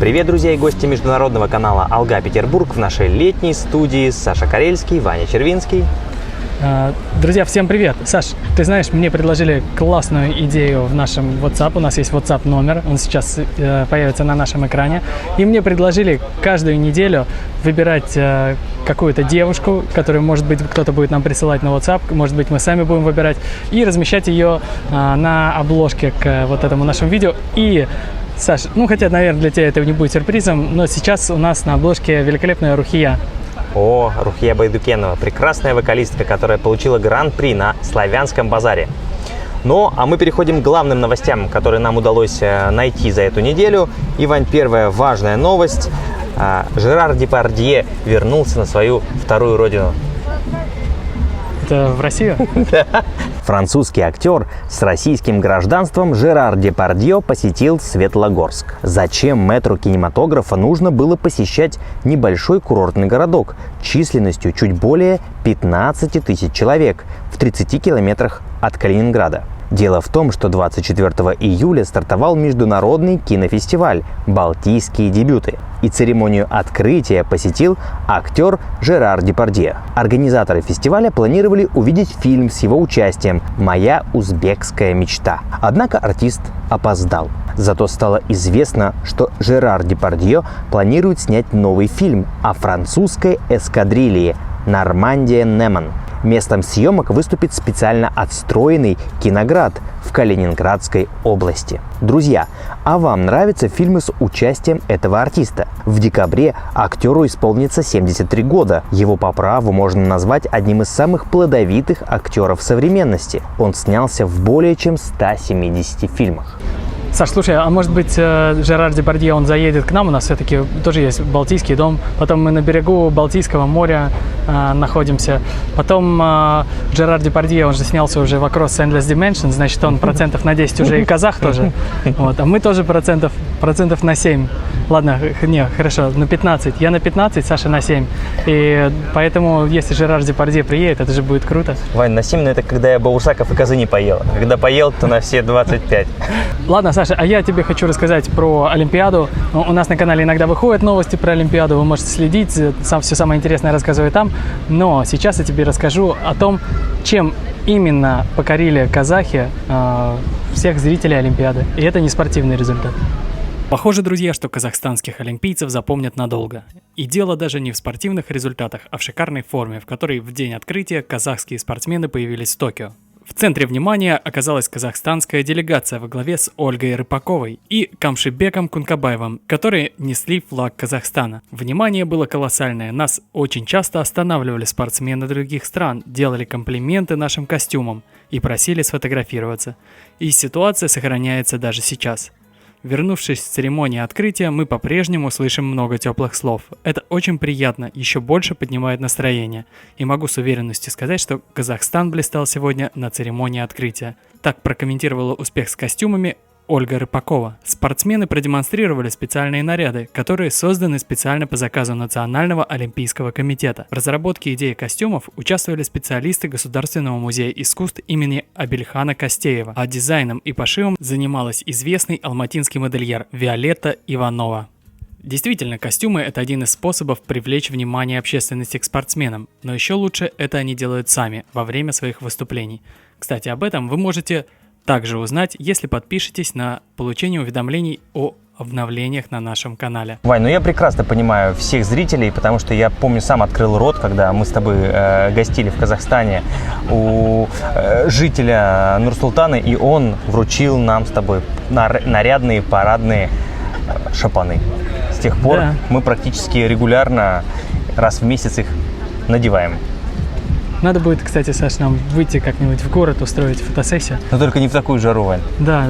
Привет, друзья и гости международного канала Алга Петербург в нашей летней студии. Саша Карельский, Ваня Червинский. Друзья, всем привет! Саш, ты знаешь, мне предложили классную идею в нашем WhatsApp. У нас есть WhatsApp номер, он сейчас появится на нашем экране. И мне предложили каждую неделю выбирать какую-то девушку, которую, может быть, кто-то будет нам присылать на WhatsApp, может быть, мы сами будем выбирать, и размещать ее на обложке к вот этому нашему видео. И Саш, хотя, наверное, для тебя это не будет сюрпризом, но сейчас у нас на обложке великолепная Рухия. Рухия Байдукенова, прекрасная вокалистка, которая получила гран-при на Славянском базаре. А мы переходим к главным новостям, которые нам удалось найти за эту неделю. Ивань, первая важная новость. Жерар Депардье вернулся на свою вторую родину. Это в Россию? Французский актер с российским гражданством Жерар Депардье посетил Светлогорск. Зачем мэтру кинематографа нужно было посещать небольшой курортный городок численностью чуть более 15 тысяч человек в 30 километрах от Калининграда? Дело в том, что 24 июля стартовал международный кинофестиваль «Балтийские дебюты», и церемонию открытия посетил актер Жерар Депардье. Организаторы фестиваля планировали увидеть фильм с его участием «Моя узбекская мечта». Однако артист опоздал. Зато стало известно, что Жерар Депардье планирует снять новый фильм о французской эскадрилье «Нормандия-Неман». Местом съемок выступит специально отстроенный киноград в Калининградской области. Друзья, а вам нравятся фильмы с участием этого артиста? В декабре актеру исполнится 73 года. Его по праву можно назвать одним из самых плодовитых актеров современности. Он снялся в более чем 170 фильмах. Саш, слушай, а может быть Жерар Депардье, он заедет к нам? У нас все-таки тоже есть Балтийский дом. Потом мы на берегу Балтийского моря находимся. Потом Жерар Депардье, он же снялся уже в Across Endless Dimensions, значит, он процентов на 10 уже и казах тоже. А мы тоже процентов на 7. Ладно, хорошо, на 15. Я на 15, Саша на 7. И поэтому, если Жерар Депардье приедет, это же будет круто. Вань, на 7, это когда я баурсаков и козы не поел. Когда поел, то на все 25. Ладно, Саша, а я тебе хочу рассказать про Олимпиаду. У нас на канале иногда выходят новости про Олимпиаду, вы можете следить, все самое интересное я рассказываю там. Но сейчас я тебе расскажу о том, чем именно покорили казахи всех зрителей Олимпиады. И это не спортивный результат. Похоже, друзья, что казахстанских олимпийцев запомнят надолго. И дело даже не в спортивных результатах, а в шикарной форме, в которой в день открытия казахские спортсмены появились в Токио. В центре внимания оказалась казахстанская делегация во главе с Ольгой Рыпаковой и Камшибеком Кункабаевым, которые несли флаг Казахстана. Внимание было колоссальное. Нас очень часто останавливали спортсмены других стран, делали комплименты нашим костюмам и просили сфотографироваться. И ситуация сохраняется даже сейчас. Вернувшись с церемонии открытия, мы по-прежнему слышим много теплых слов. Это очень приятно, еще больше поднимает настроение. И могу с уверенностью сказать, что Казахстан блистал сегодня на церемонии открытия. Так прокомментировала успех с костюмами Ольга Рыпакова. Спортсмены продемонстрировали специальные наряды, которые созданы специально по заказу Национального олимпийского комитета. В разработке идеи костюмов участвовали специалисты Государственного музея искусств имени Абельхана Костеева, а дизайном и пошивом занималась известный алматинский модельер Виолетта Иванова. Действительно, костюмы – это один из способов привлечь внимание общественности к спортсменам, но еще лучше это они делают сами во время своих выступлений. Кстати, об этом вы можете также узнать, если подпишетесь на получение уведомлений о обновлениях на нашем канале. Вань, я прекрасно понимаю всех зрителей, потому что я помню, сам открыл рот, когда мы с тобой гостили в Казахстане у жителя Нур-Султана, и он вручил нам с тобой нарядные парадные шапаны. С тех пор мы практически регулярно раз в месяц их надеваем. Надо будет, кстати, Саш, нам выйти как-нибудь в город, устроить фотосессию. Но только не в такую жару, Вань. Да,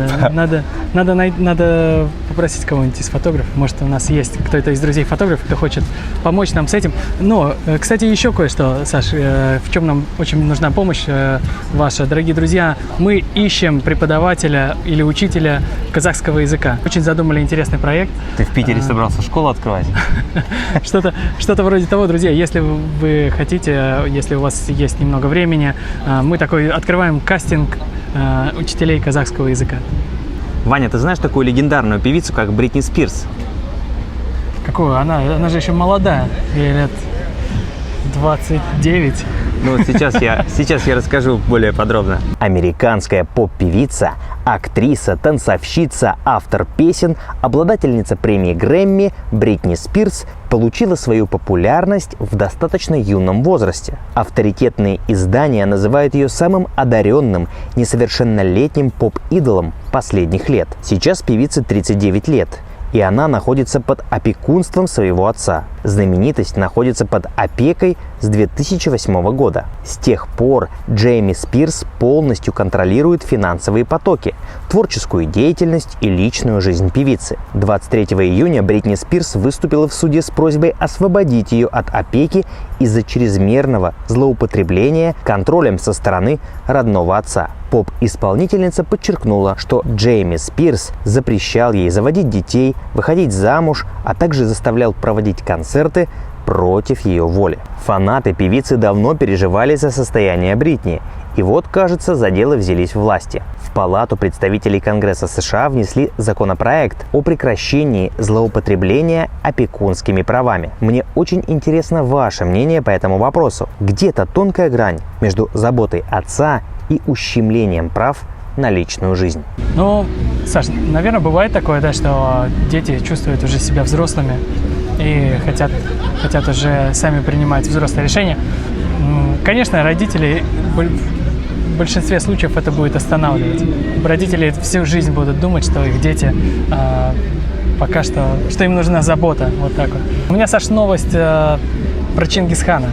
надо попросить кого-нибудь из фотографов. Может, у нас есть кто-то из друзей фотографов, кто хочет помочь нам с этим. Но, кстати, еще кое-что, Саш, в чем нам очень нужна помощь ваша, дорогие друзья. Мы ищем преподавателя или учителя казахского языка. Очень задумали интересный проект. Ты в Питере собрался школу открывать? Что-то вроде того, друзья. Если вы хотите, если у вас есть немного времени, мы открываем кастинг учителей казахского языка. Ваня, ты знаешь такую легендарную певицу, как Бритни Спирс? Какую? Она же еще молодая. Ей лет 29. Ну вот сейчас я расскажу более подробно. Американская поп-певица, актриса, танцовщица, автор песен, обладательница премии Грэмми Бритни Спирс получила свою популярность в достаточно юном возрасте. Авторитетные издания называют ее самым одаренным, несовершеннолетним поп-идолом последних лет. Сейчас певице 39 лет. И она находится под опекунством своего отца. Знаменитость находится под опекой с 2008 года. С тех пор Джейми Спирс полностью контролирует финансовые потоки, творческую деятельность и личную жизнь певицы. 23 июня Бритни Спирс выступила в суде с просьбой освободить ее от опеки из-за чрезмерного злоупотребления контролем со стороны родного отца. Поп-исполнительница подчеркнула, что Джейми Спирс запрещал ей заводить детей, выходить замуж, а также заставлял проводить концерты против ее воли. Фанаты певицы давно переживали за состояние Бритни, и вот, кажется, за дело взялись власти. В Палату представителей Конгресса США внесли законопроект о прекращении злоупотребления опекунскими правами. Мне очень интересно ваше мнение по этому вопросу. Где-то тонкая грань между заботой отца и ущемлением прав на личную жизнь. Ну, Саш, наверное, бывает такое, да, что дети чувствуют уже себя взрослыми и хотят уже сами принимать взрослые решения. Конечно, родители в большинстве случаев это будет останавливать. Родители всю жизнь будут думать, что их дети пока что им нужна забота. Вот так вот. У меня, Саш, новость про Чингисхана.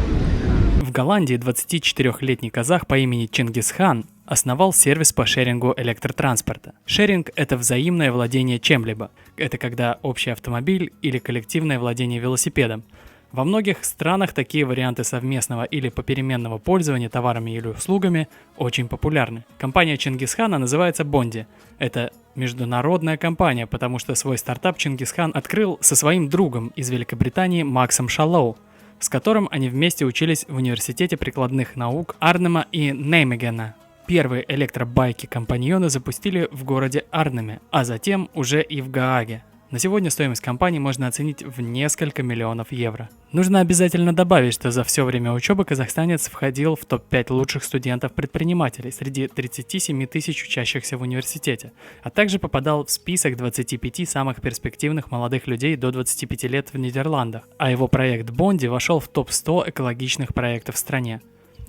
В Голландии 24-летний казах по имени Чингисхан основал сервис по шерингу электротранспорта. Шеринг – это взаимное владение чем-либо. Это когда общий автомобиль или коллективное владение велосипедом. Во многих странах такие варианты совместного или попеременного пользования товарами или услугами очень популярны. Компания Чингисхана называется Бонди. Это международная компания, потому что свой стартап Чингисхан открыл со своим другом из Великобритании Максом Шаллоу, с которым они вместе учились в Университете прикладных наук Арнема и Неймегена. Первые электробайки-компаньоны запустили в городе Арнеме, а затем уже и в Гааге. На сегодня стоимость компании можно оценить в несколько миллионов евро. Нужно обязательно добавить, что за все время учебы казахстанец входил в топ-5 лучших студентов-предпринимателей среди 37 тысяч учащихся в университете, а также попадал в список 25 самых перспективных молодых людей до 25 лет в Нидерландах, а его проект Бонди вошел в топ-100 экологичных проектов в стране.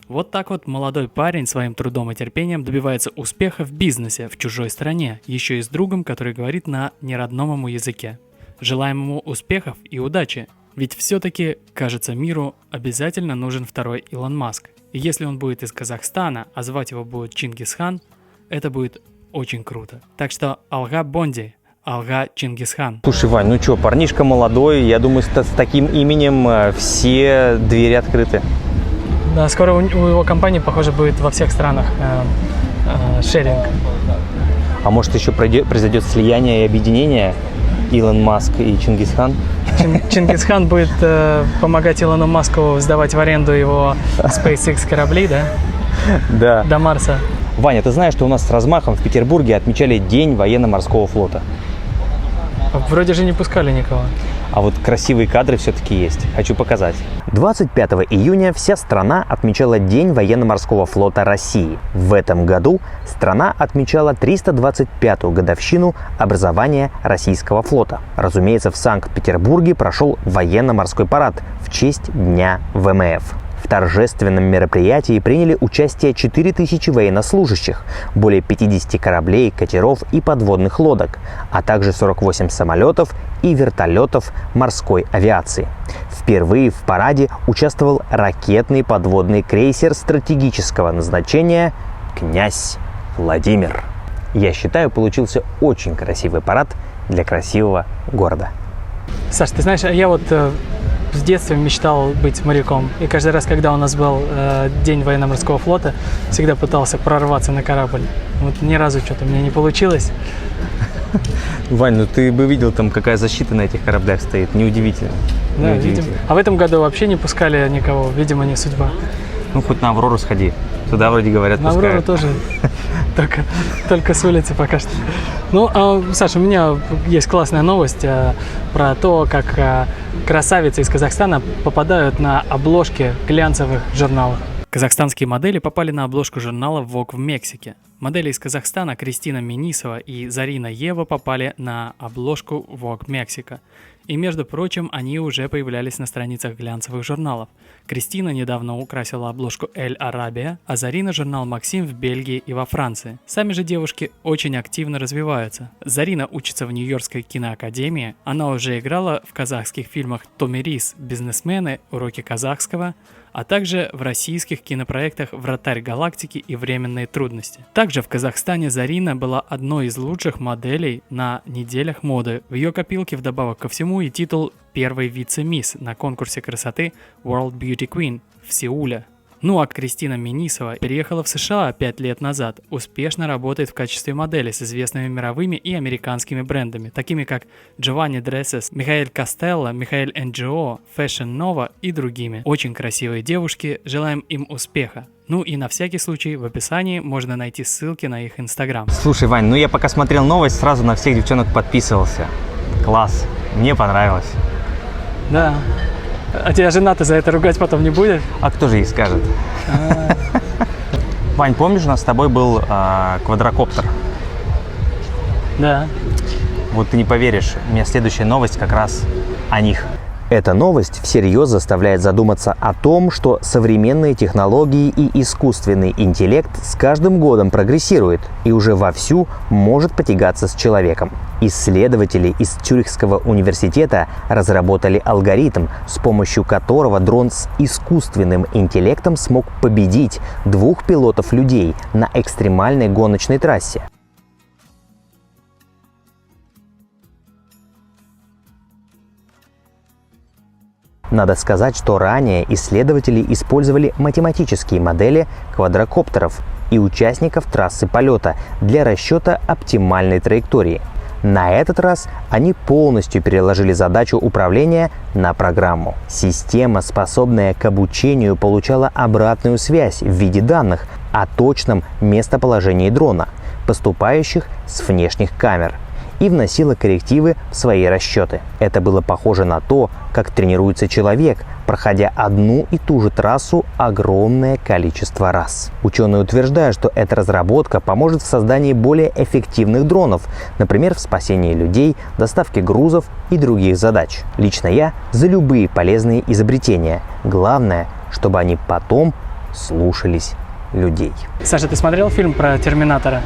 Вот так вот молодой парень своим трудом и терпением добивается успеха в бизнесе в чужой стране, еще и с другом, который говорит на неродном ему языке. Желаем ему успехов и удачи, ведь все-таки, кажется, миру обязательно нужен второй Илон Маск. И если он будет из Казахстана, а звать его будет Чингисхан, это будет очень круто. Так что Алга Бонди, Алга Чингисхан. Слушай, Вань, ну что, парнишка молодой, я думаю, с таким именем все двери открыты. Да, скоро у его компании, похоже, будет во всех странах шеринг. А может еще произойдет слияние и объединение Илон Маск и Чингисхан? Чингисхан будет помогать Илону Маску сдавать в аренду его SpaceX корабли, да? Да. До Марса. Ваня, ты знаешь, что у нас с размахом в Петербурге отмечали День военно-морского флота? Вроде же не пускали никого. А вот красивые кадры все-таки есть. Хочу показать. 25 июня вся страна отмечала День военно-морского флота России. В этом году страна отмечала 325-ю годовщину образования российского флота. Разумеется, в Санкт-Петербурге прошел военно-морской парад в честь Дня ВМФ. В торжественном мероприятии приняли участие 4000 военнослужащих, более 50 кораблей, катеров и подводных лодок, а также 48 самолетов и вертолетов морской авиации. Впервые в параде участвовал ракетный подводный крейсер стратегического назначения «Князь Владимир». Я считаю, получился очень красивый парад для красивого города. Саш, ты знаешь, я вот с детства мечтал быть моряком. И каждый раз, когда у нас был День военно-морского флота, всегда пытался прорваться на корабль. Вот ни разу что-то у меня не получилось. Вань, ну ты бы видел там, какая защита на этих кораблях стоит. Неудивительно. Да, видимо. А в этом году вообще не пускали никого. Видимо, не судьба. Ну, хоть на Аврору сходи. Туда вроде говорят, на пускают. Аврору тоже. Только с улицы пока что. Ну, Саша, у меня есть классная новость про то, как красавицы из Казахстана попадают на обложки глянцевых журналов. Казахстанские модели попали на обложку журнала Vogue в Мексике. Модели из Казахстана Кристина Менисова и Зарина Ева попали на обложку Vogue Мексика. И, между прочим, они уже появлялись на страницах глянцевых журналов. Кристина недавно украсила обложку Elle Arabia, а Зарина – журнал Максим в Бельгии и во Франции. Сами же девушки очень активно развиваются. Зарина учится в Нью-Йоркской киноакадемии, она уже играла в казахских фильмах «Томирис», «Бизнесмены», «Уроки казахского», а также в российских кинопроектах «Вратарь галактики» и «Временные трудности». Также в Казахстане Зарина была одной из лучших моделей на неделях моды. В ее копилке вдобавок ко всему и титул первой вице-мисс на конкурсе красоты World Beauty Queen в Сеуле. Ну а Кристина Менисова переехала в США 5 лет назад, успешно работает в качестве модели с известными мировыми и американскими брендами, такими как Giovanni Dresses, Михаэль Костелло, Михаэль НГО, Fashion Nova и другими. Очень красивые девушки, желаем им успеха. Ну и на всякий случай в описании можно найти ссылки на их инстаграм. Слушай, Вань, ну я пока смотрел новость, сразу на всех девчонок подписывался. Класс, мне понравилось. Да. А тебя жена-то за это ругать потом не будет? А кто же ей скажет? Вань, помнишь, у нас с тобой был квадрокоптер? Да. Вот ты не поверишь, у меня следующая новость как раз о них. Эта новость всерьез заставляет задуматься о том, что современные технологии и искусственный интеллект с каждым годом прогрессирует и уже вовсю может потягаться с человеком. Исследователи из Цюрихского университета разработали алгоритм, с помощью которого дрон с искусственным интеллектом смог победить 2 пилотов-людей на экстремальной гоночной трассе. Надо сказать, что ранее исследователи использовали математические модели квадрокоптеров и участников трассы полета для расчета оптимальной траектории. На этот раз они полностью переложили задачу управления на программу. Система, способная к обучению, получала обратную связь в виде данных о точном местоположении дрона, поступающих с внешних камер, и вносила коррективы в свои расчеты. Это было похоже на то, как тренируется человек, проходя одну и ту же трассу огромное количество раз. Ученые утверждают, что эта разработка поможет в создании более эффективных дронов, например, в спасении людей, доставке грузов и других задач. Лично я за любые полезные изобретения. Главное, чтобы они потом слушались людей. Саша, ты смотрел фильм про Терминатора?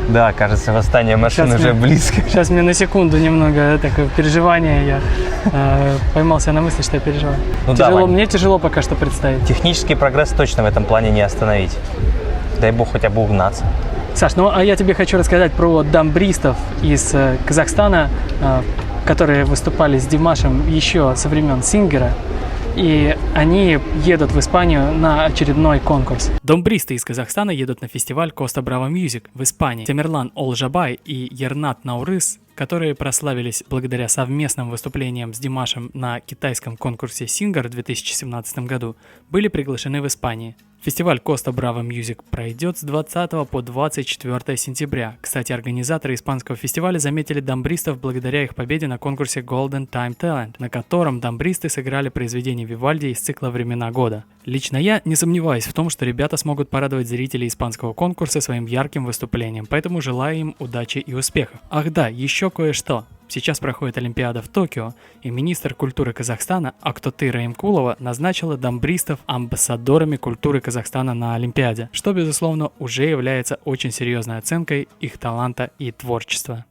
Да, кажется, восстание машин уже близко. Сейчас мне на секунду немного такое переживание, я поймался на мысли, что я переживаю. Ну, тяжело, мне тяжело пока что представить. Технический прогресс точно в этом плане не остановить. Дай бог хотя бы угнаться. Саш, ну а я тебе хочу рассказать про дамбристов из Казахстана, которые выступали с Димашем еще со времен Сингера. И они едут в Испанию на очередной конкурс. Дамбристы из Казахстана едут на фестиваль Costa Brava Music в Испании. Темирлан Олжабай и Ернат Наурыз, которые прославились благодаря совместным выступлениям с Димашем на китайском конкурсе Singer в 2017 году, были приглашены в Испании. Фестиваль Costa Brava Music пройдет с 20 по 24 сентября. Кстати, организаторы испанского фестиваля заметили дамбристов благодаря их победе на конкурсе Golden Time Talent, на котором дамбристы сыграли произведения Вивальди из цикла «Времена года». Лично я не сомневаюсь в том, что ребята смогут порадовать зрителей испанского конкурса своим ярким выступлением, поэтому желаю им удачи и успехов. Ах да, еще кое-что. Сейчас проходит Олимпиада в Токио, и министр культуры Казахстана Актоты Раимкулова назначила дамбристов амбассадорами культуры Казахстана на Олимпиаде, что, безусловно, уже является очень серьезной оценкой их таланта и творчества.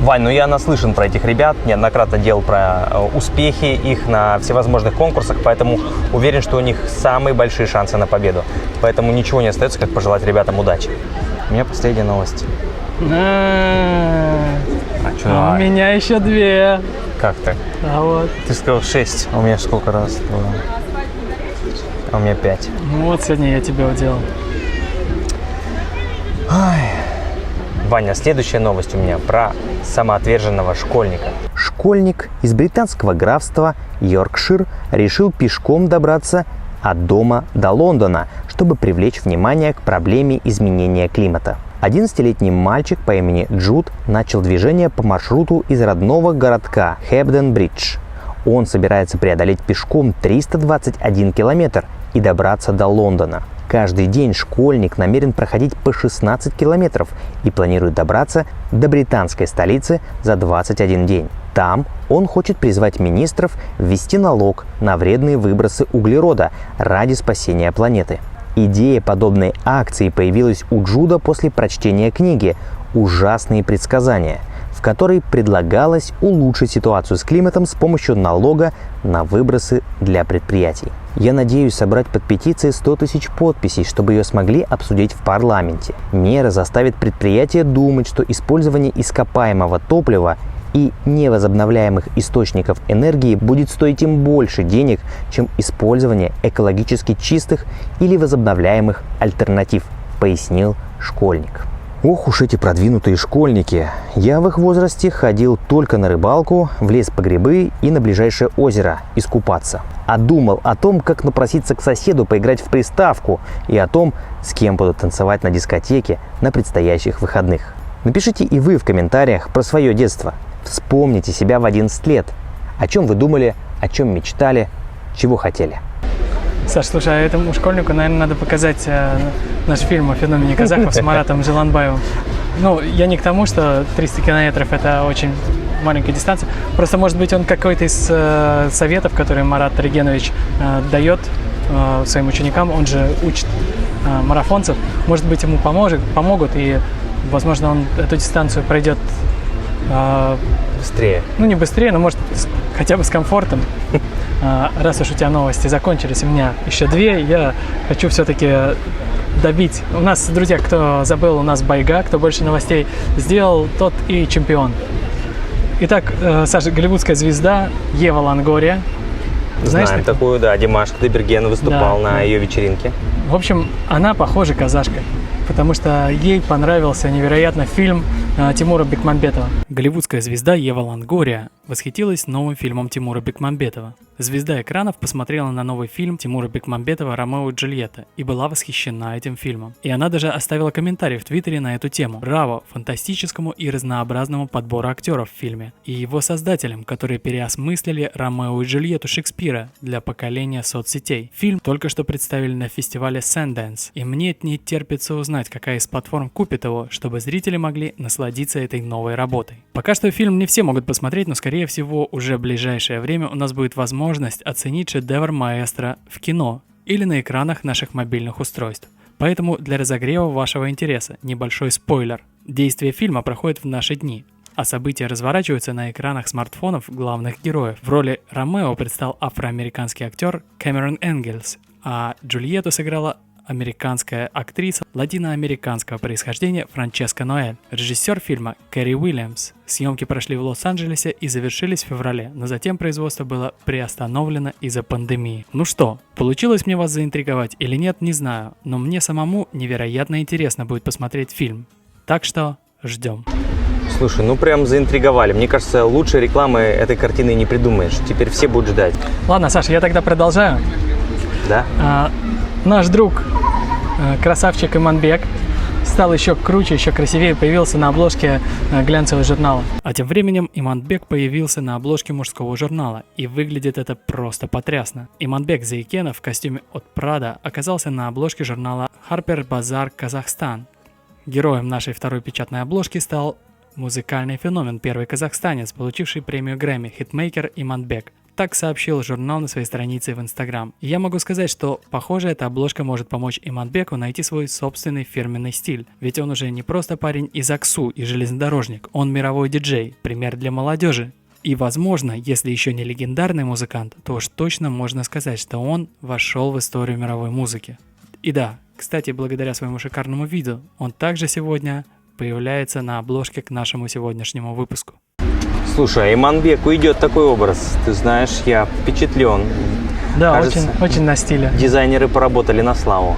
Вань, ну я наслышан про этих ребят, неоднократно делал про успехи их на всевозможных конкурсах, поэтому уверен, что у них самые большие шансы на победу. Поэтому ничего не остается, как пожелать ребятам удачи. У меня последняя новость. У меня еще 2. Как ты? А вот. Ты сказал 6, а у меня сколько раз? 2. А у меня 5. Ну вот сегодня я тебя уделал. Ваня, следующая новость у меня про самоотверженного школьника. Школьник из британского графства Йоркшир решил пешком добраться от дома до Лондона, чтобы привлечь внимание к проблеме изменения климата. 11-летний мальчик по имени Джуд начал движение по маршруту из родного городка Хэбден-Бридж. Он собирается преодолеть пешком 321 километр и добраться до Лондона. Каждый день школьник намерен проходить по 16 километров и планирует добраться до британской столицы за 21 день. Там он хочет призвать министров ввести налог на вредные выбросы углерода ради спасения планеты. Идея подобной акции появилась у Джуда после прочтения книги «Ужасные предсказания», в которой предлагалось улучшить ситуацию с климатом с помощью налога на выбросы для предприятий. Я надеюсь собрать под петицией 100 тысяч подписей, чтобы ее смогли обсудить в парламенте. Мера заставит предприятия думать, что использование ископаемого топлива и невозобновляемых источников энергии будет стоить им больше денег, чем использование экологически чистых или возобновляемых альтернатив, пояснил школьник. Ох уж эти продвинутые школьники. Я в их возрасте ходил только на рыбалку, в лес по грибы и на ближайшее озеро искупаться. А думал о том, как напроситься к соседу поиграть в приставку и о том, с кем буду танцевать на дискотеке на предстоящих выходных. Напишите и вы в комментариях про свое детство. Вспомните себя в 11 лет. О чем вы думали, о чем мечтали, чего хотели. Саш, слушай, а этому школьнику, наверное, надо показать наш фильм о феномене казахов с Маратом Жиланбаевым. Ну, я не к тому, что 300 километров – это очень маленькая дистанция. Просто, может быть, он какой-то из советов, которые Марат Регенович дает своим ученикам, он же учит марафонцев, может быть, ему помогут, и, возможно, он эту дистанцию пройдет Быстрее. Ну, не быстрее, но, может, хотя бы с комфортом. Раз уж у тебя новости закончились, у меня еще 2, я хочу все-таки добить. У нас, друзья, кто забыл, у нас байга, кто больше новостей сделал, тот и чемпион. Итак, Саша, голливудская звезда Ева Лонгория. Знаешь, знаем такую, да, Димаш Кудайберген выступал на ее вечеринке. В общем, она похожа казашкой, потому что ей понравился невероятно фильм Тимура Бекмамбетова. Голливудская звезда Ева Лонгория восхитилась новым фильмом Тимура Бекмамбетова. Звезда экранов посмотрела на новый фильм Тимура Бекмамбетова «Ромео и Джульетта» и была восхищена этим фильмом. И она даже оставила комментарий в Твиттере на эту тему. Браво фантастическому и разнообразному подбору актеров в фильме и его создателям, которые переосмыслили «Ромео и Джульетту» Шекспира для поколения соцсетей. Фильм только что представили на фестивале Sundance, и мне не терпится узнать, какая из платформ купит его, чтобы зрители могли насладиться этой новой работой. Пока что фильм не все могут посмотреть, но скорее всего уже в ближайшее время у нас будет возможность оценить шедевр маэстро в кино или на экранах наших мобильных устройств. Поэтому для разогрева вашего интереса небольшой спойлер. Действие фильма проходит в наши дни, а события разворачиваются на экранах смартфонов главных героев. В роли Ромео предстал афроамериканский актер Кэмерон Энгельс, а Джульетту сыграла американская актриса латиноамериканского происхождения Франческа Ноэль. Режиссер фильма Кэрри Уильямс. Съемки прошли в Лос-Анджелесе и завершились в феврале, но затем производство было приостановлено из-за пандемии. Ну что, получилось мне вас заинтриговать или нет, не знаю, но мне самому невероятно интересно будет посмотреть фильм. Так что ждем. Слушай, ну прям заинтриговали. Мне кажется, лучшей рекламы этой картины не придумаешь. Теперь все будут ждать. Ладно, Саша, я тогда продолжаю. Да? Наш друг, красавчик Иманбек, стал еще круче, еще красивее, появился на обложке глянцевого журнала. А тем временем Иманбек появился на обложке мужского журнала, и выглядит это просто потрясно. Иманбек Зайкенов в костюме от Prada оказался на обложке журнала Harper Bazaar Казахстан. Героем нашей второй печатной обложки стал музыкальный феномен, первый казахстанец, получивший премию Грэмми, хитмейкер Иманбек. Так сообщил журнал на своей странице в Instagram. И я могу сказать, что, похоже, эта обложка может помочь Иманбеку найти свой собственный фирменный стиль. Ведь он уже не просто парень из Аксу и железнодорожник, он мировой диджей, пример для молодежи. И, возможно, если еще не легендарный музыкант, то уж точно можно сказать, что он вошел в историю мировой музыки. И да, кстати, благодаря своему шикарному виду, он также сегодня появляется на обложке к нашему сегодняшнему выпуску. Слушай, Иманбеку идет такой образ. Ты знаешь, я впечатлен. Да, кажется, очень на стиле. Дизайнеры поработали на славу.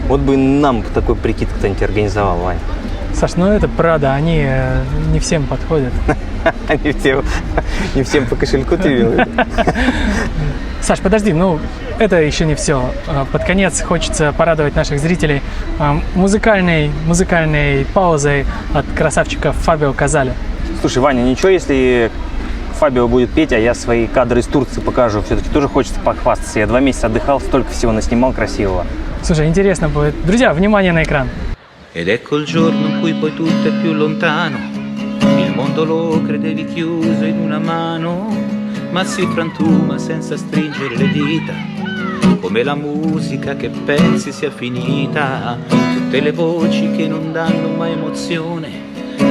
Вот бы нам такой прикид кто-нибудь организовал, Вань. Саш, ну это Prada, они не всем подходят. Не всем по кошельку ты вел. Саш, подожди, ну это еще не все. Под конец хочется порадовать наших зрителей музыкальной паузой от красавчика Фабио Казали. Слушай, Ваня, ничего, если Фабио будет петь, а я свои кадры из Турции покажу. Все-таки тоже хочется похвастаться. Я 2 месяца отдыхал, столько всего наснимал красивого. Слушай, интересно будет. Друзья, внимание на экран. Ed ecco il giorno in cui poi tutto è più lontano, il mondo lo credevi chiuso in una mano, ma si frantuma senza stringere le dita, come la musica che pensi sia finita, tutte le voci che non danno mai emozione,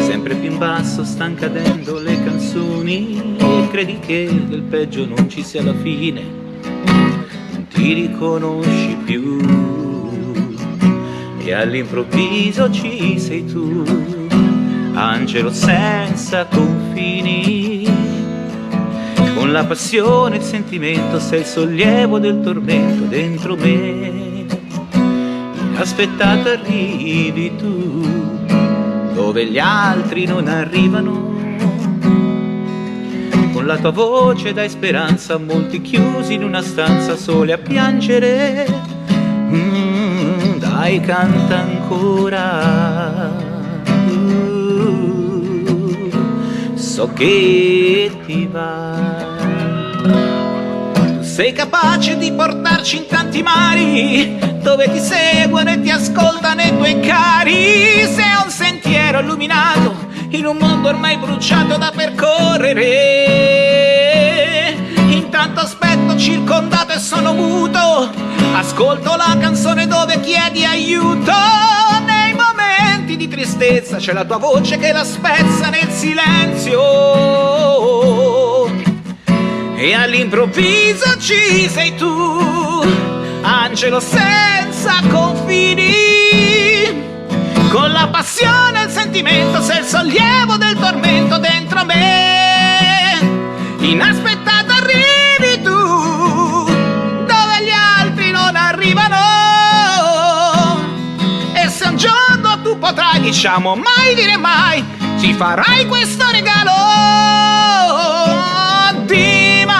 sempre più in basso stan cadendo le canzoni, e credi che del peggio non ci sia la fine, non ti riconosci più. E all'improvviso ci sei tu, angelo senza confini, con la passione e il sentimento sei il sollievo del tormento dentro me. Inaspettato arrivi tu, dove gli altri non arrivano, con la tua voce dai speranza a molti chiusi in una stanza soli a piangere. Dai, canta ancora, so che ti va. Tu sei capace di portarci in tanti mari, dove ti seguono e ti ascoltano i tuoi cari. Sei un sentiero illuminato in un mondo ormai bruciato da percorrere. Intanto aspetto circondato e sono muto, ascolto la canzone dove chiedi aiuto. Nei momenti di tristezza c'è la tua voce che la spezza nel silenzio, e all'improvviso ci sei tu, angelo senza confini, con la passione e il sentimento sei il sollievo del tormento dentro me. Inaspettato arrivi tu, dove gli altri non arrivano, e se un giorno tu potrai, diciamo mai dire mai, ci farai questo regalo, Dimash.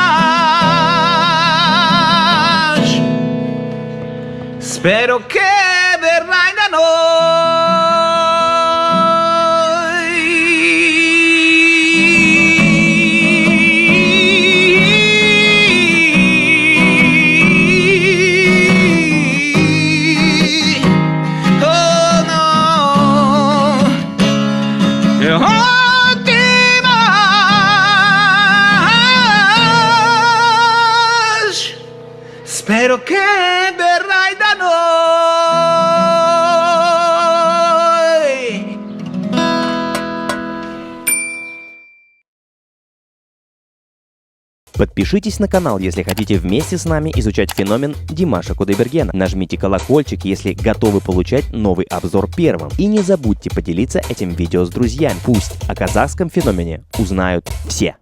Spero che verrai da Spero che verrai da noi. Подпишитесь на канал, если хотите вместе с нами изучать феномен Димаша Кудайбергена. Нажмите колокольчик, если готовы получать новый обзор первым. И не забудьте поделиться этим видео с друзьями. Пусть о казахском феномене узнают все.